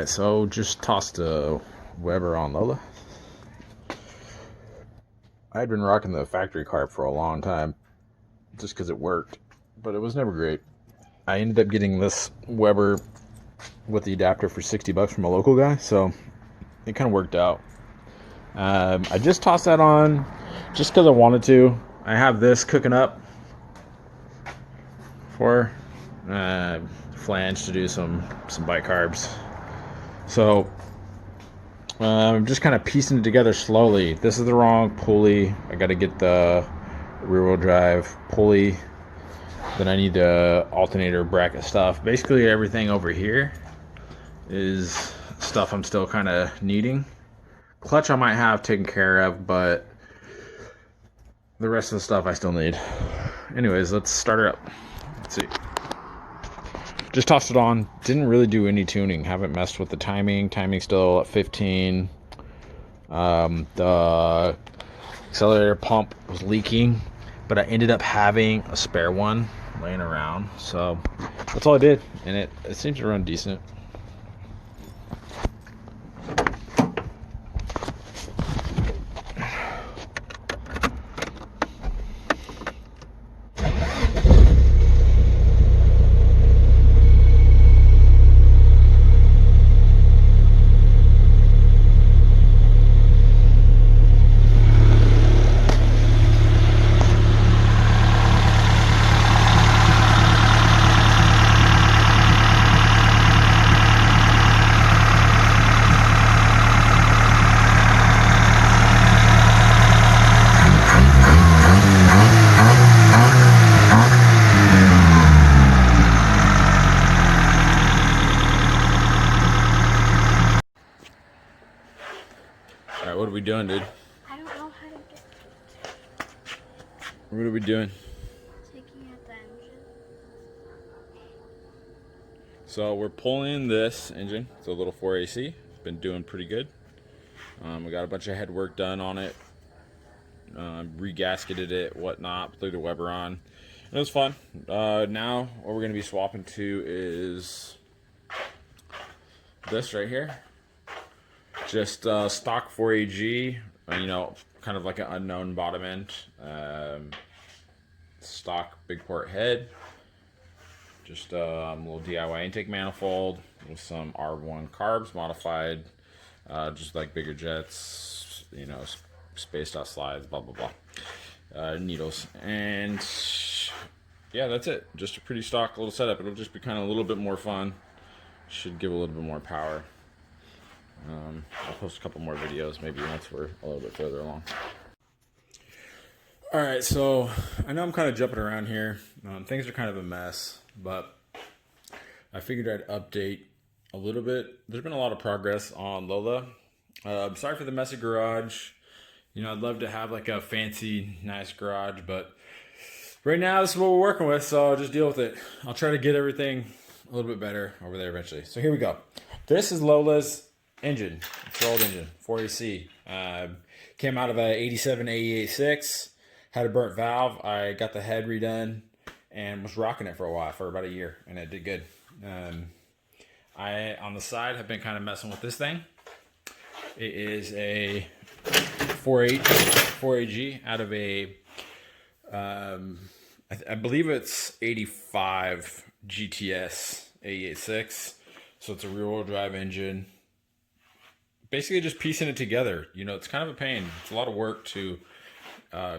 Alright, so just tossed a Weber on Lolla. I had been rocking the factory carb for a long time just because it worked, but it was never great. I ended up getting this Weber with the adapter for 60 bucks from a local guy, so it kind of worked out. I just tossed that on just because I wanted to. I have this cooking up for flange to do some bike carbs. So I'm just kind of piecing it together slowly. This is the wrong pulley. I got to get the rear wheel drive pulley. Then I need the alternator bracket stuff. Basically everything over here is stuff I'm still kind of needing. Clutch I might have taken care of, but the rest of the stuff I still need. Anyways, let's start her up. Let's see. Just tossed it on. Didn't really do any tuning. Haven't messed with the timing. Timing still at 15. The accelerator pump was leaking, but I ended up having a spare one laying around. So that's all I did, and it seems to run decent. Alright, what are we doing, dude? I don't know how to get What are we doing? taking out the engine. So we're pulling this engine. It's a little 4AC. It's been doing pretty good. We got a bunch of head work done on it. Regasketed it, whatnot, threw the Weber on. It was fun. Now what we're going to be swapping to is this right here. Just stock 4AG, kind of like an unknown bottom end. Stock big port head. Just a little DIY intake manifold with some R1 carbs modified, just like bigger jets, spaced out slides, blah blah blah, needles, and yeah, that's it. Just a pretty stock little setup. It'll just be kind of a little bit more fun. Should give a little bit more power. I'll post a couple more videos maybe once we're a little bit further along. Alright, so I know I'm kind of jumping around here. Things are kind of a mess, but I figured I'd update a little bit. There's been a lot of progress on Lolla. Sorry for the messy garage. I'd love to have like a fancy, nice garage, but right now this is what we're working with, so I'll just deal with it. I'll try to get everything a little bit better over there eventually. So here we go. This is Lolla's engine. It's an old engine, 4AC. Came out of a 87 AE86. Had a burnt valve. I got the head redone and was rocking it for a while, for about a year, and it did good. I, on the side, have been kind of messing with this thing. It is a 4AG out of a, I believe it's 85 GTS AE86. So it's a rear-wheel drive engine. Basically just piecing it together. It's kind of a pain. It's a lot of work to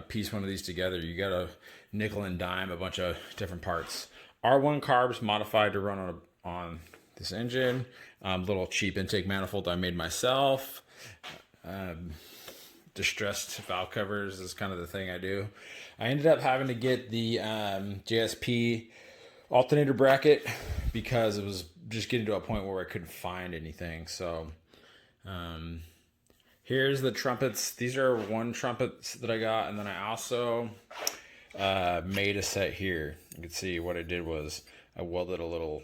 piece one of these together. You got to nickel and dime a bunch of different parts. R1 carbs modified to run on this engine. Little cheap intake manifold I made myself. Distressed valve covers is kind of the thing I do. I ended up having to get the JSP alternator bracket because it was just getting to a point where I couldn't find anything. So here's the trumpets. These are one trumpets that I got, and then I also made a set here. You can see what I did was I welded a little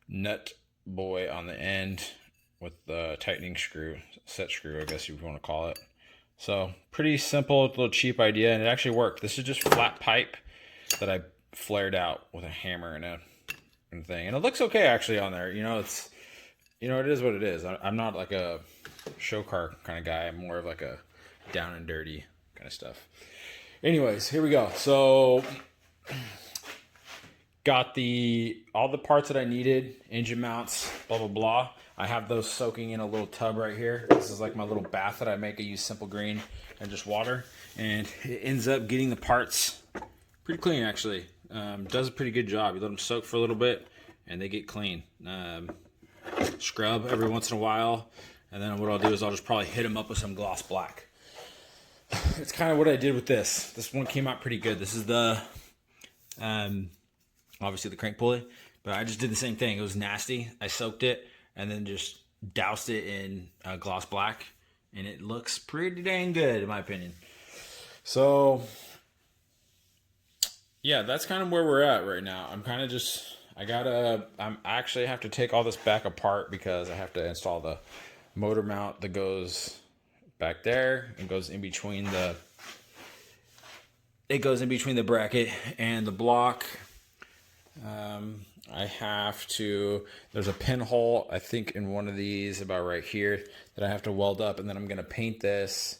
nut boy on the end with the tightening screw, set screw, I guess you would want to call it. So pretty simple, little cheap idea, and it actually worked. This is just flat pipe that I flared out with a hammer and a thing, and it looks okay actually on there. It's you know, it is what it is. I'm not like a show car kind of guy. I'm more of like a down and dirty kind of stuff. Anyways, here we go. So got all the parts that I needed, engine mounts, blah blah blah. I have those soaking in a little tub right here. This is like my little bath that I make. I use Simple Green and just water, and it ends up getting the parts pretty clean actually. Does a pretty good job. You let them soak for a little bit, and they get clean. Scrub every once in a while, and then what I'll do is I'll just probably hit them up with some gloss black. It's kind of what I did with this. This one came out pretty good. This is the obviously the crank pulley, but I just did the same thing. It was nasty. I soaked it and then just doused it in gloss black, and it looks pretty dang good in my opinion. So yeah, that's kind of where we're at right now. I'm kind of just, I actually have to take all this back apart because I have to install the motor mount that goes back there and goes in between the bracket and the block. I have to, there's a pinhole, I think in one of these about right here that I have to weld up, and then I'm going to paint this,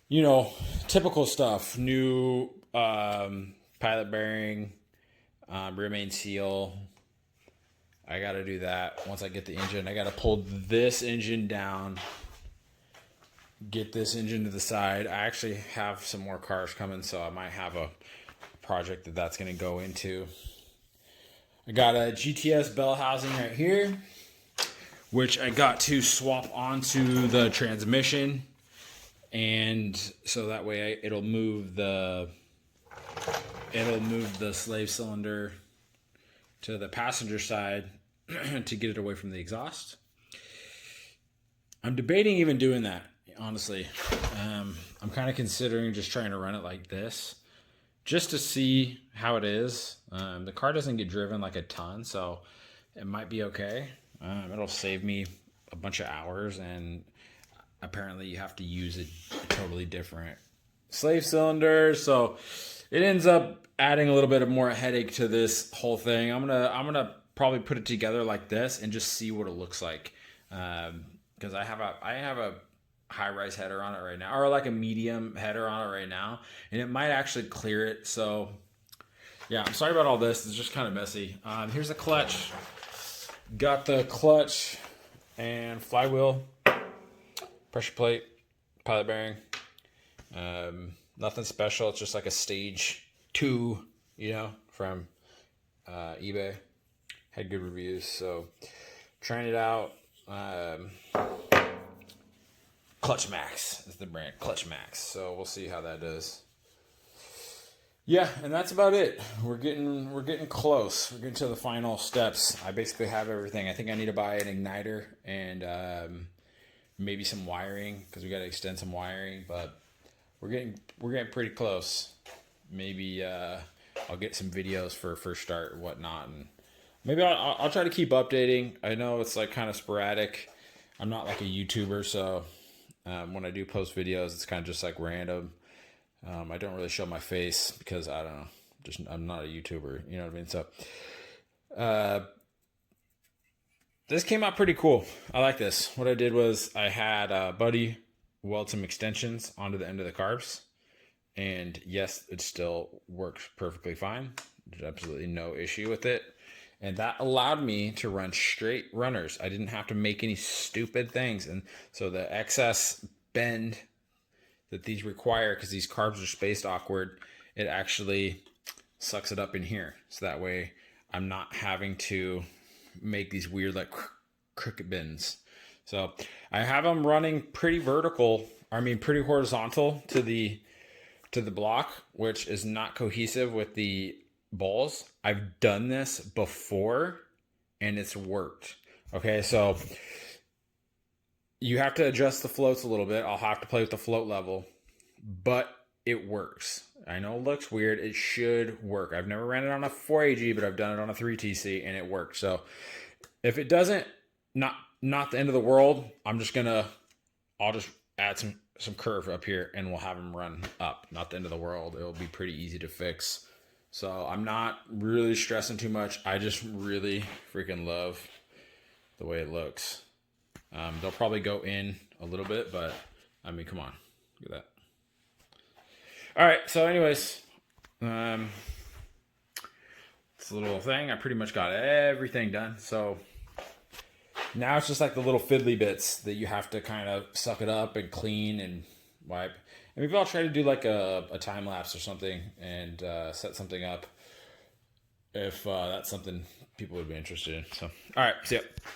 you know, typical stuff, new, pilot bearing, rear main seal. I got to do that once I get the engine. I got to pull this engine down, get this engine to the side. I actually have some more cars coming, so I might have a project that's going to go into. I got a GTS bell housing right here, which I got to swap onto the transmission, and so that way it'll move the slave cylinder to the passenger side to get it away from the exhaust. I'm debating even doing that, honestly. I'm kind of considering just trying to run it like this, just to see how it is. The car doesn't get driven like a ton, so it might be okay. It'll save me a bunch of hours, and apparently you have to use a totally different slave cylinder, so it ends up adding a little bit of more headache to this whole thing. I'm gonna probably put it together like this and just see what it looks like, because I have a high-rise header on it right now, or like a medium header on it right now, and it might actually clear it. So yeah, I'm sorry about all this. It's just kind of messy. Here's the clutch. Got the clutch and flywheel, pressure plate, pilot bearing. Nothing special. It's just like a stage 2, you know, from eBay. Had good reviews, so trying it out. Clutch Max is the brand, Clutch Max. So we'll see how that does. Yeah, and that's about it. We're getting close. We're getting to the final steps. I basically have everything. I think I need to buy an igniter and maybe some wiring, because we got to extend some wiring. But we're getting pretty close. Maybe I'll get some videos for first start and whatnot, and maybe I'll try to keep updating. I know it's like kind of sporadic. I'm not like a YouTuber, so when I do post videos, it's kind of just like random. I don't really show my face because I don't know, I'm not a YouTuber, you know what I mean? So this came out pretty cool. I like this. What I did was I had a buddy weld some extensions onto the end of the carbs, and yes, it still works perfectly fine. There's absolutely no issue with it. And that allowed me to run straight runners. I didn't have to make any stupid things. And so the excess bend that these require, because these carbs are spaced awkward, it actually sucks it up in here. So that way I'm not having to make these weird like crooked bends. So I have them running pretty pretty horizontal to the block, which is not cohesive with the balls. I've done this before and it's worked. Okay, so you have to adjust the floats a little bit. I'll have to play with the float level, but it works. I know it looks weird. It should work. I've never ran it on a 4AG, but I've done it on a 3TC and it worked. So if it doesn't, not the end of the world. I'll just add some curve up here and we'll have them run up. Not the end of the world. It'll be pretty easy to fix. So I'm not really stressing too much. I just really freaking love the way it looks. They'll probably go in a little bit, but I mean, come on, look at that. All right, so anyways, it's a little thing. I pretty much got everything done. So now it's just like the little fiddly bits that you have to kind of suck it up and clean and wipe. And maybe I'll try to do like a time lapse or something and set something up if that's something people would be interested in. So, all right, see ya.